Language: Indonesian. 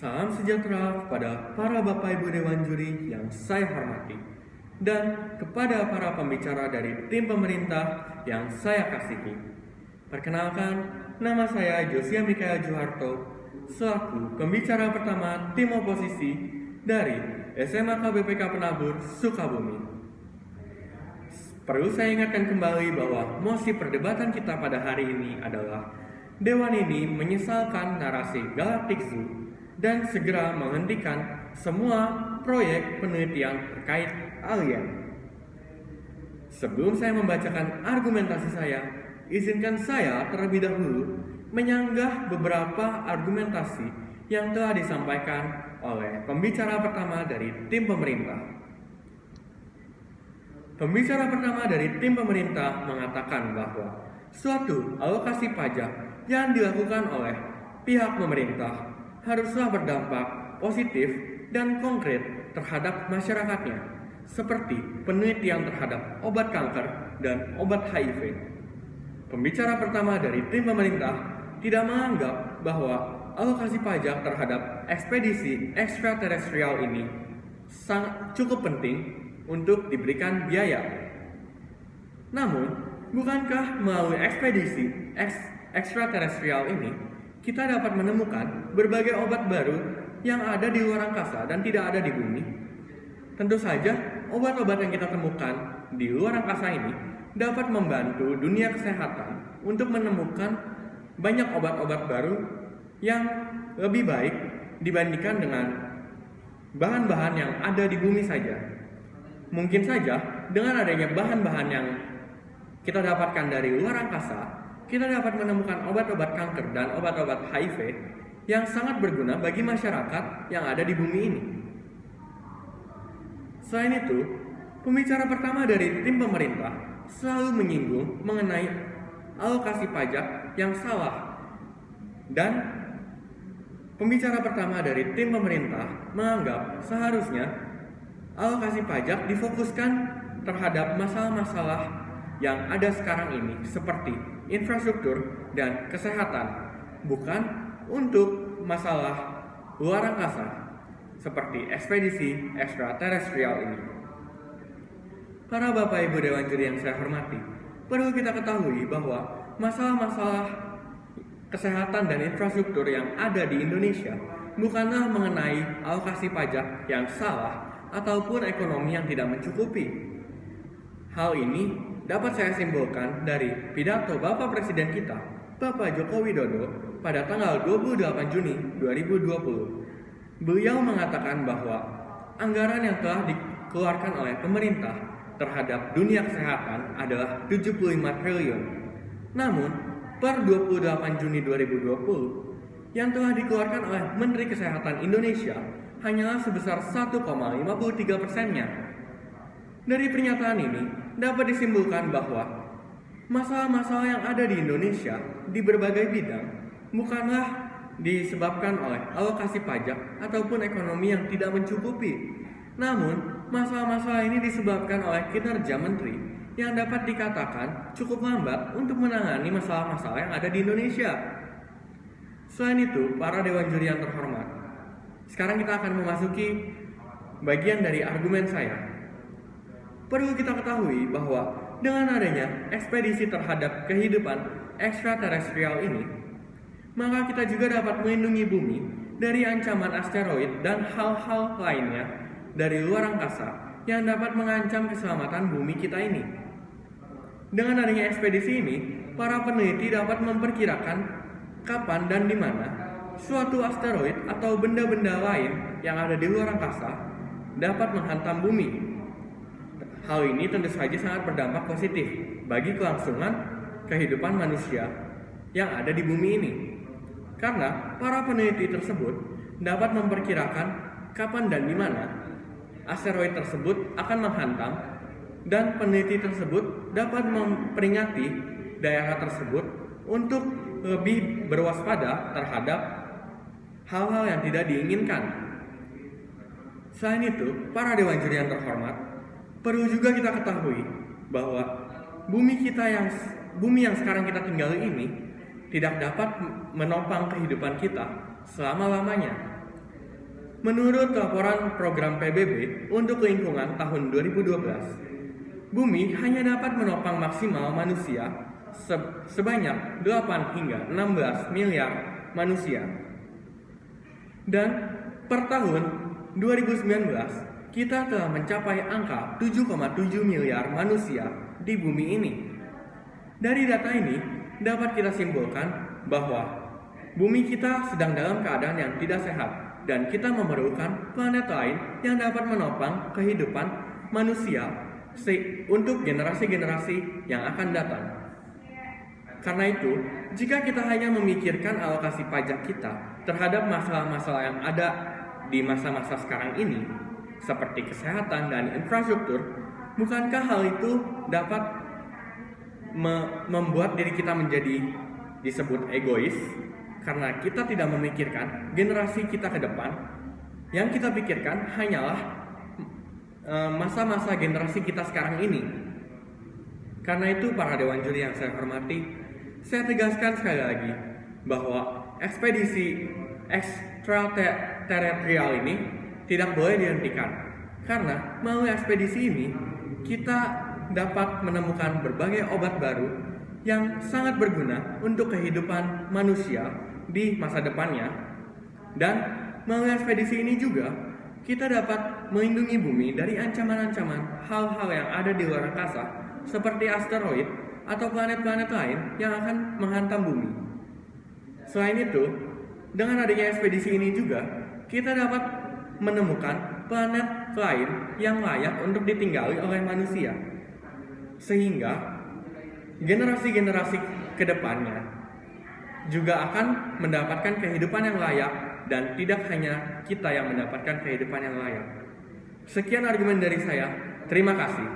Salam sejahtera kepada para Bapak Ibu Dewan Juri yang saya hormati dan kepada para pembicara dari tim pemerintah yang saya kasihi. Perkenalkan, nama saya Josia Mikael Juharto selaku pembicara pertama tim oposisi dari SMA KBPK Penabur, Sukabumi. Perlu saya ingatkan kembali bahwa mosi perdebatan kita pada hari ini adalah Dewan ini menyesalkan narasi Galactic Zoo dan segera menghentikan semua proyek penelitian terkait alien. Sebelum saya membacakan argumentasi saya, izinkan saya terlebih dahulu menyanggah beberapa argumentasi yang telah disampaikan oleh pembicara pertama dari tim pemerintah. Pembicara pertama dari tim pemerintah mengatakan bahwa suatu alokasi pajak yang dilakukan oleh pihak pemerintah haruslah berdampak positif dan konkret terhadap masyarakatnya, seperti penelitian terhadap obat kanker dan obat HIV. Pembicara pertama dari tim pemerintah tidak menganggap bahwa alokasi pajak terhadap ekspedisi ekstraterestrial ini sangat cukup penting untuk diberikan biaya. Namun, bukankah melalui ekspedisi ekstraterestrial ini kita dapat menemukan berbagai obat baru yang ada di luar angkasa dan tidak ada di bumi? Tentu saja, obat-obat yang kita temukan di luar angkasa ini dapat membantu dunia kesehatan untuk menemukan banyak obat-obat baru yang lebih baik dibandingkan dengan bahan-bahan yang ada di bumi saja. Mungkin saja dengan adanya bahan-bahan yang kita dapatkan dari luar angkasa, kita dapat menemukan obat-obat kanker dan obat-obat HIV yang sangat berguna bagi masyarakat yang ada di bumi ini. Selain itu, pembicara pertama dari tim pemerintah selalu menyinggung mengenai alokasi pajak yang salah. Dan pembicara pertama dari tim pemerintah menganggap seharusnya alokasi pajak difokuskan terhadap masalah-masalah yang ada sekarang ini seperti infrastruktur dan kesehatan, bukan untuk masalah luar angkasa seperti ekspedisi ekstraterestrial ini. Para Bapak Ibu Dewan Juri yang saya hormati, perlu kita ketahui bahwa masalah-masalah kesehatan dan infrastruktur yang ada di Indonesia bukanlah mengenai alokasi pajak yang salah ataupun ekonomi yang tidak mencukupi. Hal ini dapat saya simpulkan dari pidato Bapak Presiden kita, Bapak Joko Widodo, pada tanggal 28 Juni 2020. Beliau mengatakan bahwa anggaran yang telah dikeluarkan oleh pemerintah terhadap dunia kesehatan adalah 75 triliun. Namun, per 28 Juni 2020, yang telah dikeluarkan oleh Menteri Kesehatan Indonesia hanyalah sebesar 1,53%-nya. Dari pernyataan ini, dapat disimpulkan bahwa masalah-masalah yang ada di Indonesia di berbagai bidang bukanlah disebabkan oleh alokasi pajak ataupun ekonomi yang tidak mencukupi. Namun, masalah-masalah ini disebabkan oleh kinerja menteri yang dapat dikatakan cukup lambat untuk menangani masalah-masalah yang ada di Indonesia. Selain itu, para dewan juri yang terhormat, sekarang kita akan memasuki bagian dari argumen saya. Perlu kita ketahui bahwa dengan adanya ekspedisi terhadap kehidupan ekstraterestrial ini, maka kita juga dapat melindungi bumi dari ancaman asteroid dan hal-hal lainnya dari luar angkasa yang dapat mengancam keselamatan bumi kita ini. Dengan adanya ekspedisi ini, para peneliti dapat memperkirakan kapan dan di mana suatu asteroid atau benda-benda lain yang ada di luar angkasa dapat menghantam bumi. Hal ini tentu saja sangat berdampak positif bagi kelangsungan kehidupan manusia yang ada di bumi ini. Karena para peneliti tersebut dapat memperkirakan kapan dan di mana asteroid tersebut akan menghantam, dan peneliti tersebut dapat memperingati daerah tersebut untuk lebih berwaspada terhadap hal-hal yang tidak diinginkan. Selain itu, para dewan juri yang terhormat, perlu juga kita ketahui bahwa bumi yang sekarang kita tinggali ini tidak dapat menopang kehidupan kita selama-lamanya. Menurut laporan program PBB untuk lingkungan tahun 2012, bumi hanya dapat menopang maksimal manusia sebanyak 8 hingga 16 miliar manusia. Dan per tahun 2019, kita telah mencapai angka 7,7 miliar manusia di bumi ini. Dari data ini, dapat kita simpulkan bahwa bumi kita sedang dalam keadaan yang tidak sehat dan kita memerlukan planet lain yang dapat menopang kehidupan manusia untuk generasi-generasi yang akan datang. Karena itu, jika kita hanya memikirkan alokasi pajak kita terhadap masalah-masalah yang ada di masa-masa sekarang ini, seperti kesehatan dan infrastruktur, bukankah hal itu dapat membuat diri kita menjadi disebut egois? Karena kita tidak memikirkan generasi kita ke depan, yang kita pikirkan hanyalah masa-masa generasi kita sekarang ini. Karena itu para Dewan Juri yang saya hormati, saya tegaskan sekali lagi bahwa ekspedisi ekstraterestrial ini tidak boleh dihentikan. Karena melalui ekspedisi ini kita dapat menemukan berbagai obat baru yang sangat berguna untuk kehidupan manusia di masa depannya. Dan melalui ekspedisi ini juga kita dapat melindungi bumi dari ancaman-ancaman hal-hal yang ada di luar angkasa seperti asteroid atau planet-planet lain yang akan menghantam bumi. Selain itu, dengan adanya ekspedisi ini juga kita dapat menemukan planet lain yang layak untuk ditinggali oleh manusia, sehingga generasi-generasi ke depannya juga akan mendapatkan kehidupan yang layak dan tidak hanya kita yang mendapatkan kehidupan yang layak. Sekian argumen dari saya. Terima kasih.